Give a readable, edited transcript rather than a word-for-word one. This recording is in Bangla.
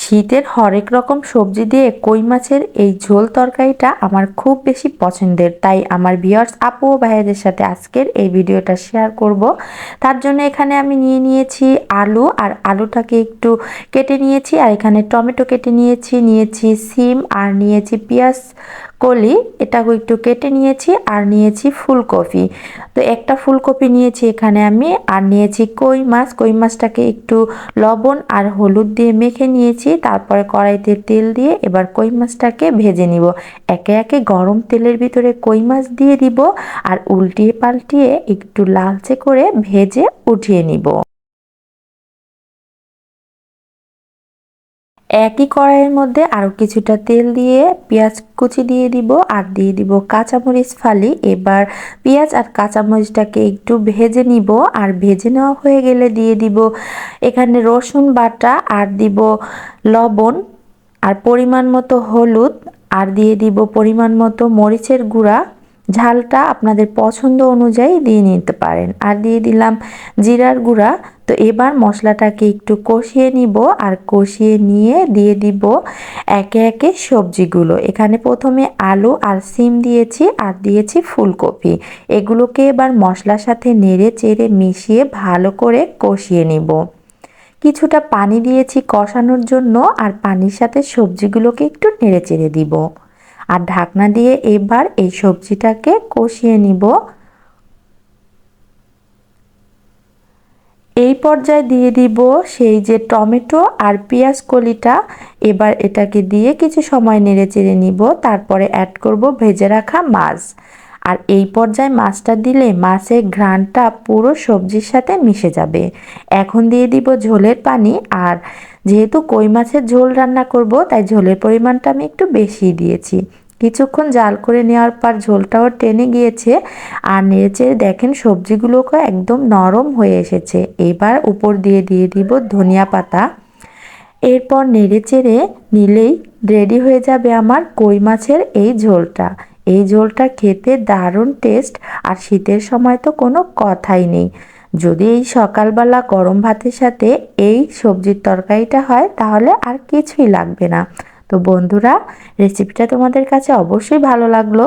শীতের হরেক রকম সবজি দিয়ে কই মাছের এই ঝোল তরকারিটা আমার খুব বেশি পছন্দের, তাই আমার ভিউয়ার্স আপু ও ভাইয়াদের সাথে আজকের এই ভিডিওটা শেয়ার করব। তার জন্য এখানে আমি নিয়েছি আলু, আর আলুটাকে একটু কেটে নিয়েছি, আর এখানে টমেটো কেটে নিয়েছি সিম, আর নিয়েছি পেঁয়াজ কলি, এটাকে একটু কেটে নিয়েছি, আর নিয়েছি ফুলকপি। তো একটা ফুলকপি নিয়েছি এখানে আমি, আর নিয়েছি কই মাছটাকে একটু লবণ আর হলুদ দিয়ে মেখে নিয়েছি। তারপরে কড়াইতে তেল দিয়ে এবার কই মাছটাকে ভেজে নিব। একে একে গরম তেলের ভিতরে কই মাছ দিয়ে দিব, আর উল্টিয়ে পাল্টিয়ে একটু লালচে করে ভেজে উঠিয়ে নিব। একই কড়াইয়ের মধ্যে আরো কিছুটা তেল দিয়ে পেঁয়াজ কুচি দিয়ে দিব, আর দিয়ে দিব কাঁচামরিচ ফালি। এবার পেঁয়াজ আর কাঁচামরিচটাকে একটু ভেজে নিব, আর ভেজে নেওয়া হয়ে গেলে দিয়ে দিব এখানে রসুন বাটা, আর দিব লবণ, আর পরিমাণ মতো হলুদ, আর দিয়ে দিব পরিমাণ মতো মরিচের গুঁড়া। ঝালটা আপনাদের পছন্দ অনুযায়ী দিয়ে নিতে পারেন। আর দিয়ে দিলাম জিরার গুঁড়া। তো এবার মশলাটাকে একটু কষিয়ে নিব, আর কষিয়ে নিয়ে দিয়ে দিব একে একে সবজিগুলো। এখানে প্রথমে আলু আর সিম দিয়েছি, আর দিয়েছি ফুলকপি। এগুলোকে এবার মশলার সাথে নেড়ে চেড়ে মিশিয়ে ভালো করে কষিয়ে নিব। কিছুটা পানি দিয়েছি কষানোর জন্য, আর পানির সাথে সবজিগুলোকে একটু নেড়ে চেড়ে দিব, আর ঢাকনা দিয়ে এবার এই সবজিটাকে কষিয়ে নিব। এই পর্যায়ে দিয়ে দিব সেই যে টমেটো আর পেঁয়াজ কলিটা। এবার এটাকে দিয়ে কিছু সময় নেড়ে চেড়ে নিব, তারপরে অ্যাড করব ভেজে রাখা মাছ। আর এই পর্যায়ে মাছটা দিলে মাছের ঘ্রাণটা পুরো সবজির সাথে মিশে যাবে। এখন দিয়ে দিব ঝোলের পানি, আর যেহেতু কই মাছের ঝোল রান্না করব তাই ঝোলের পরিমাণটা আমি একটু বেশি দিয়েছি। কিছুক্ষণ জাল করে নেওয়ার পর ঝোলটাও টেনে গিয়েছে, আর নেড়েচেড়ে দেখেন সবজিগুলোকে একদম নরম হয়ে এসেছে। এবার উপর দিয়ে দিব ধনিয়া পাতা। এরপর নেড়েচেড়ে নিলেই রেডি হয়ে যাবে আমার কই মাছের এই ঝোলটা। এই ঝোলটা খেতে দারুণ টেস্ট, আর শীতের সময় তো কোনো কথাই নেই। যদি এই সকালবেলা গরম ভাতের সাথে এই সবজির তরকারিটা হয় তাহলে আর কিছুই লাগবে না। তো বন্ধুরা, রেসিপিটা তোমাদের কাছে অবশ্যই ভালো লাগলো।